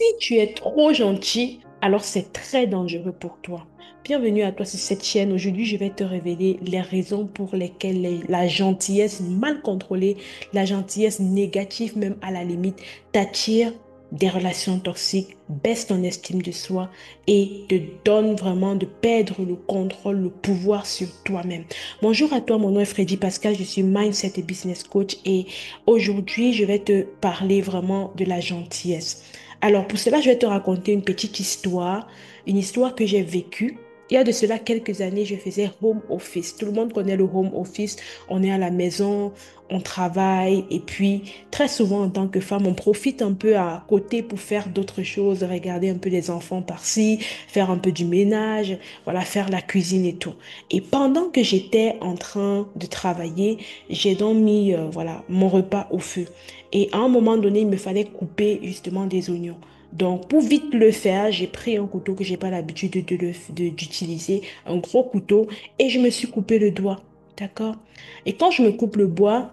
Si tu es trop gentil, alors c'est très dangereux pour toi. Bienvenue à toi sur cette chaîne. Aujourd'hui, je vais te révéler les raisons pour lesquelles la gentillesse mal contrôlée, la gentillesse négative même à la limite, t'attire des relations toxiques, baisse ton estime de soi et te donne vraiment de perdre le contrôle, le pouvoir sur toi-même. Bonjour à toi, mon nom est Freddy Pascal, je suis Mindset et Business Coach et aujourd'hui, je vais te parler vraiment de la gentillesse. Alors, pour cela, je vais te raconter une petite histoire, une histoire que j'ai vécue. Il y a de cela quelques années, je faisais home office. Tout le monde connaît le home office. On est à la maison, on travaille et puis très souvent en tant que femme, on profite un peu à côté pour faire d'autres choses, regarder un peu les enfants par-ci, faire un peu du ménage, voilà, faire la cuisine et tout. Et pendant que j'étais en train de travailler, j'ai donc mis voilà, mon repas au feu. Et à un moment donné, il me fallait couper justement des oignons. Donc, pour vite le faire, j'ai pris un couteau que j'ai pas l'habitude d'utiliser, un gros couteau, et je me suis coupé le doigt. D'accord? Et quand je me coupe le bois,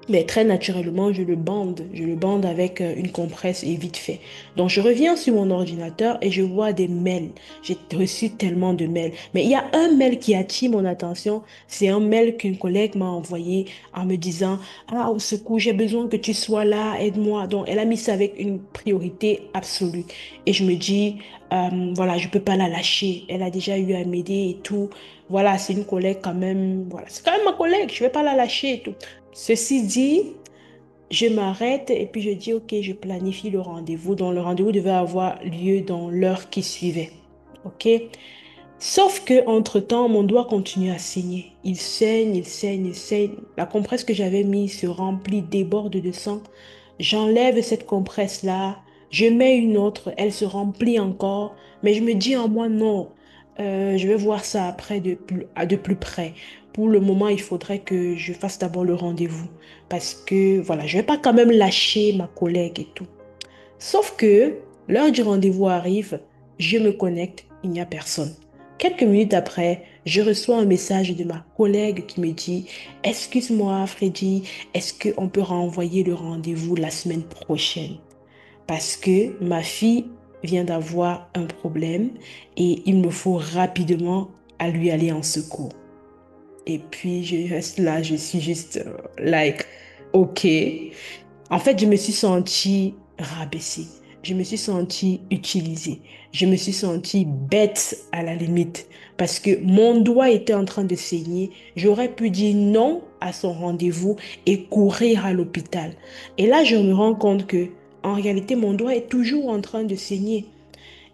mais très naturellement, je le bande avec une compresse et vite fait. Donc, je reviens sur mon ordinateur et je vois des mails. J'ai reçu tellement de mails. Mais il y a un mail qui attire mon attention. C'est un mail qu'une collègue m'a envoyé en me disant, ah, au secours, j'ai besoin que tu sois là, aide-moi. Donc, elle a mis ça avec une priorité absolue. Et je me dis, voilà, je peux pas la lâcher. Elle a déjà eu à m'aider et tout. Voilà, c'est une collègue quand même. Voilà, c'est quand même ma collègue. Je vais pas la lâcher et tout. Ceci dit, je m'arrête et puis je dis, ok, je planifie le rendez-vous. Donc, le rendez-vous devait avoir lieu dans l'heure qui suivait. Ok? Sauf que, entre-temps, mon doigt continue à saigner. Il saigne, il saigne, il saigne. La compresse que j'avais mise se remplit, déborde de sang. J'enlève cette compresse-là, je mets une autre, elle se remplit encore, mais je me dis en moi, non, je vais voir ça après de plus près. Pour le moment, il faudrait que je fasse d'abord le rendez-vous parce que, voilà, je vais pas quand même lâcher ma collègue et tout. Sauf que l'heure du rendez-vous arrive, je me connecte, il n'y a personne. Quelques minutes après, je reçois un message de ma collègue qui me dit, excuse-moi Freddy, est-ce qu'on peut renvoyer le rendez-vous la semaine prochaine? Parce que ma fille vient d'avoir un problème et il me faut rapidement à lui aller en secours. Et puis je reste là, je suis juste like, ok. En fait, je me suis sentie rabaissée. Je me suis sentie utilisée. Je me suis sentie bête à la limite. Parce que mon doigt était en train de saigner. J'aurais pu dire non à son rendez-vous et courir à l'hôpital. Et là, je me rends compte que, en réalité, mon doigt est toujours en train de saigner.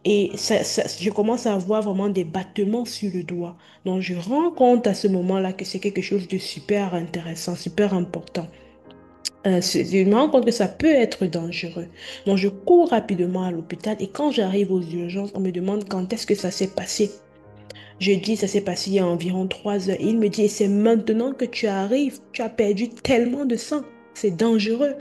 Et je commence à avoir vraiment des battements sur le doigt. Donc, je rends compte à ce moment-là que c'est quelque chose de super intéressant, super important. Je me rends compte que ça peut être dangereux. Donc, je cours rapidement à l'hôpital et quand j'arrive aux urgences, on me demande quand est-ce que ça s'est passé. Je dis, ça s'est passé il y a environ 3 heures. Et il me dit, et c'est maintenant que tu arrives, tu as perdu tellement de sang. C'est dangereux.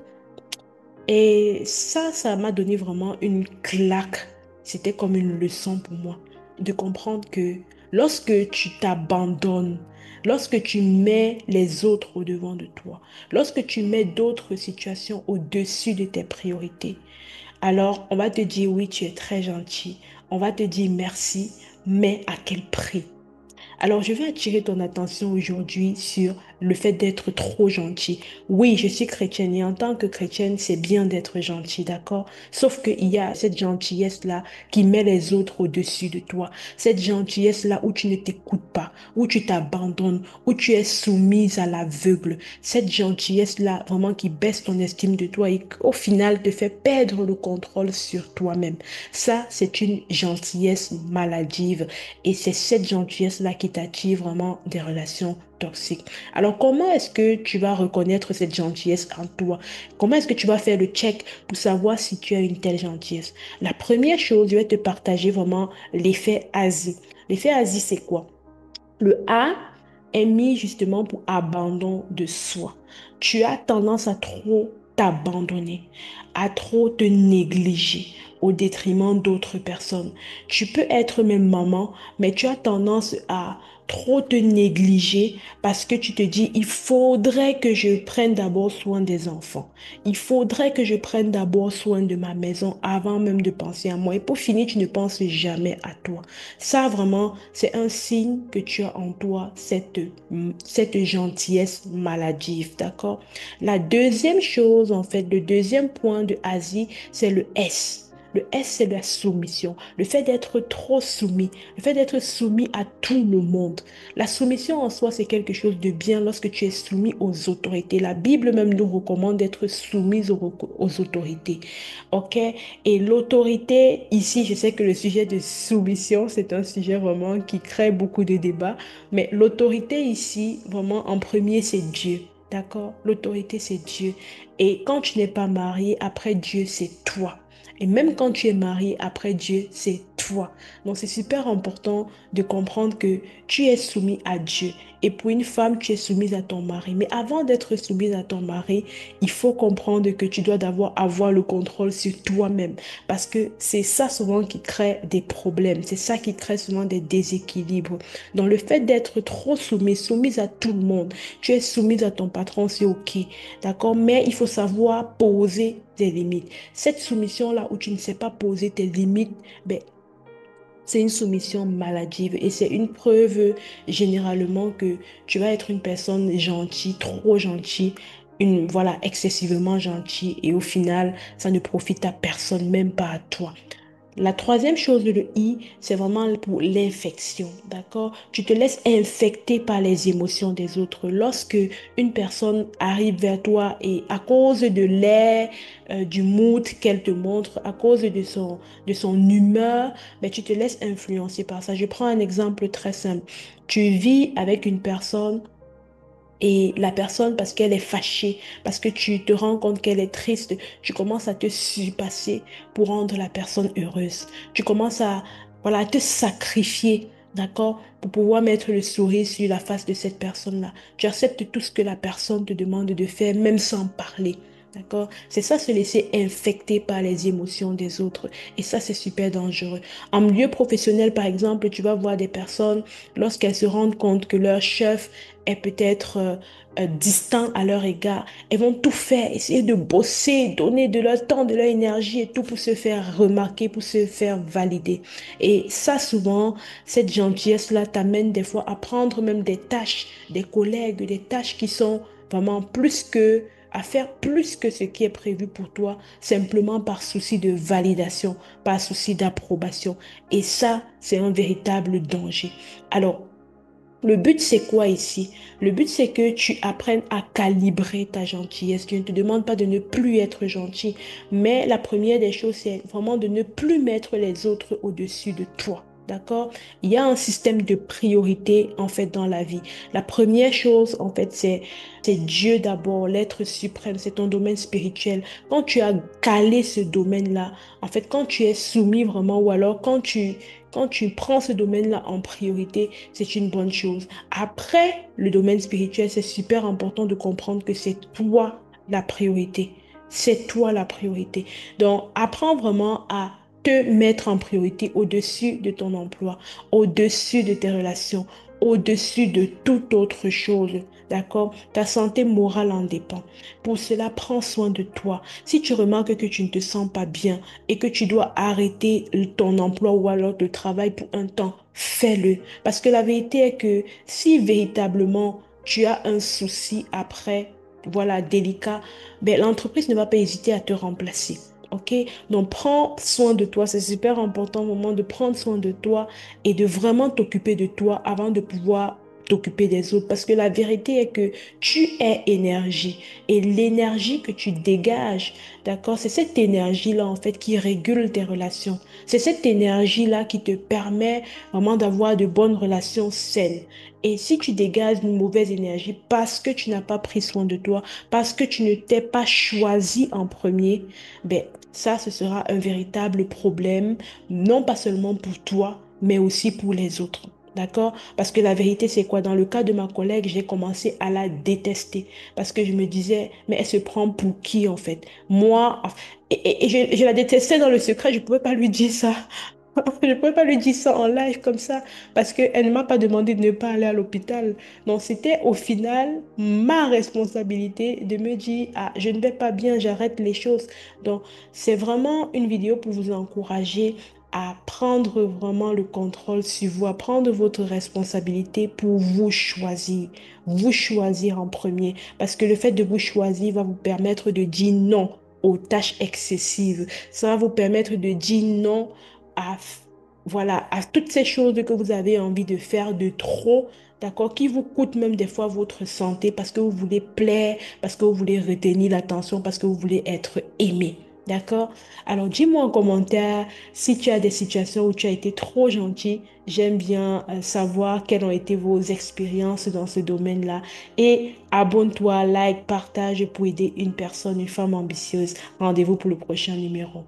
Et ça m'a donné vraiment une claque. C'était comme une leçon pour moi de comprendre que lorsque tu t'abandonnes, lorsque tu mets les autres au-devant de toi, lorsque tu mets d'autres situations au-dessus de tes priorités, alors on va te dire oui, tu es très gentil, on va te dire merci, mais à quel prix? Alors, je vais attirer ton attention aujourd'hui sur le fait d'être trop gentil. Oui, je suis chrétienne et en tant que chrétienne, c'est bien d'être gentil, d'accord? Sauf qu'il y a cette gentillesse-là qui met les autres au-dessus de toi. Cette gentillesse-là où tu ne t'écoutes pas, où tu t'abandonnes, où tu es soumise à l'aveugle. Cette gentillesse-là vraiment qui baisse ton estime de toi et au final te fait perdre le contrôle sur toi-même. Ça, c'est une gentillesse maladive. Et c'est cette gentillesse-là qui t'attire vraiment des relations toxiques. Alors, comment est-ce que tu vas reconnaître cette gentillesse en toi? Comment est-ce que tu vas faire le check pour savoir si tu as une telle gentillesse? La première chose, je vais te partager vraiment l'effet Asie. L'effet Asie, c'est quoi? Le A est mis justement pour abandon de soi. Tu as tendance à trop t'abandonner, à trop te négliger. au détriment d'autres personnes. Tu peux être même maman, mais tu as tendance à trop te négliger parce que tu te dis, il faudrait que je prenne d'abord soin des enfants. Il faudrait que je prenne d'abord soin de ma maison avant même de penser à moi. Et pour finir, tu ne penses jamais à toi. Ça, vraiment, c'est un signe que tu as en toi cette gentillesse maladive, d'accord? La deuxième chose, en fait, le deuxième point de Asie, c'est le S. Le S, c'est la soumission. Le fait d'être trop soumis. Le fait d'être soumis à tout le monde. La soumission en soi, c'est quelque chose de bien lorsque tu es soumis aux autorités. La Bible même nous recommande d'être soumis aux autorités. OK? Et l'autorité, ici, je sais que le sujet de soumission, c'est un sujet vraiment qui crée beaucoup de débats. Mais l'autorité ici, vraiment, en premier, c'est Dieu. D'accord? L'autorité, c'est Dieu. Et quand tu n'es pas marié, après Dieu, c'est toi. Et même quand tu es marié, après Dieu, c'est toi. Donc c'est super important de comprendre que tu es soumis à Dieu. Et pour une femme, tu es soumise à ton mari. Mais avant d'être soumise à ton mari, il faut comprendre que tu dois d'abord avoir le contrôle sur toi-même. Parce que c'est ça souvent qui crée des problèmes. C'est ça qui crée souvent des déséquilibres. Donc le fait d'être trop soumise à tout le monde, tu es soumise à ton patron, c'est OK. D'accord? Mais il faut savoir poser des limites. Cette soumission-là où tu ne sais pas poser tes limites, ben, c'est une soumission maladive et c'est une preuve généralement que tu vas être une personne gentille, trop gentille, voilà, excessivement gentille et au final, ça ne profite à personne, même pas à toi. La troisième chose, le I, c'est vraiment pour l'infection, d'accord? Tu te laisses infecter par les émotions des autres. Lorsque une personne arrive vers toi et à cause de l'air, du mood qu'elle te montre, à cause de son humeur, ben, tu te laisses influencer par ça. Je prends un exemple très simple. Tu vis avec une personne et la personne, parce qu'elle est fâchée, parce que tu te rends compte qu'elle est triste, tu commences à te surpasser pour rendre la personne heureuse. Tu commences voilà, à te sacrifier, d'accord, pour pouvoir mettre le sourire sur la face de cette personne-là. Tu acceptes tout ce que la personne te demande de faire, même sans parler. D'accord? C'est ça, se laisser infecter par les émotions des autres. Et ça, c'est super dangereux. En milieu professionnel, par exemple, tu vas voir des personnes, lorsqu'elles se rendent compte que leur chef est peut-être distant à leur égard, elles vont tout faire, essayer de bosser, donner de leur temps, de leur énergie et tout pour se faire remarquer, pour se faire valider. Et ça, souvent, cette gentillesse-là t'amène des fois à prendre même des tâches, des collègues, des tâches qui sont vraiment à faire plus que ce qui est prévu pour toi, simplement par souci de validation, par souci d'approbation. Et ça, c'est un véritable danger. Alors, le but, c'est quoi ici? Le but, c'est que tu apprennes à calibrer ta gentillesse. Je ne te demande pas de ne plus être gentil, mais la première des choses, c'est vraiment de ne plus mettre les autres au-dessus de toi. D'accord? Il y a un système de priorité, en fait, dans la vie. La première chose, en fait, c'est Dieu d'abord, l'être suprême, c'est ton domaine spirituel. Quand tu as calé ce domaine-là, en fait, quand tu es soumis vraiment, ou alors quand tu prends ce domaine-là en priorité, c'est une bonne chose. Après, le domaine spirituel, c'est super important de comprendre que c'est toi la priorité. C'est toi la priorité. Donc, apprends vraiment à te mettre en priorité au-dessus de ton emploi, au-dessus de tes relations, au-dessus de toute autre chose. D'accord? Ta santé morale en dépend. Pour cela, prends soin de toi. Si tu remarques que tu ne te sens pas bien et que tu dois arrêter ton emploi ou alors le travail pour un temps, fais-le. Parce que la vérité est que si véritablement tu as un souci après, voilà, délicat, ben, l'entreprise ne va pas hésiter à te remplacer. OK? Donc, prends soin de toi. C'est super important au moment de prendre soin de toi et de vraiment t'occuper de toi avant de pouvoir t'occuper des autres. Parce que la vérité est que tu es énergie. Et l'énergie que tu dégages, d'accord, c'est cette énergie-là, en fait, qui régule tes relations. C'est cette énergie-là qui te permet vraiment d'avoir de bonnes relations saines. Et si tu dégages une mauvaise énergie parce que tu n'as pas pris soin de toi, parce que tu ne t'es pas choisi en premier, ben, ça, ce sera un véritable problème, non pas seulement pour toi, mais aussi pour les autres. D'accord? Parce que la vérité, c'est quoi? Dans le cas de ma collègue, j'ai commencé à la détester parce que je me disais, mais elle se prend pour qui en fait? Moi, je la détestais dans le secret, je ne pouvais pas lui dire ça. Je ne pouvais pas lui dire ça en live comme ça parce qu'elle ne m'a pas demandé de ne pas aller à l'hôpital. Donc, c'était au final ma responsabilité de me dire, ah, je ne vais pas bien, j'arrête les choses. Donc, c'est vraiment une vidéo pour vous encourager à prendre vraiment le contrôle sur vous, à prendre votre responsabilité pour vous choisir en premier. Parce que le fait de vous choisir va vous permettre de dire non aux tâches excessives. Ça va vous permettre de dire non à, voilà, à toutes ces choses que vous avez envie de faire de trop, d'accord, qui vous coûtent même des fois votre santé parce que vous voulez plaire, parce que vous voulez retenir l'attention, parce que vous voulez être aimé. D'accord? Alors, dis-moi en commentaire si tu as des situations où tu as été trop gentil. J'aime bien savoir quelles ont été vos expériences dans ce domaine-là. Et abonne-toi, like, partage pour aider une personne, une femme ambitieuse. Rendez-vous pour le prochain numéro.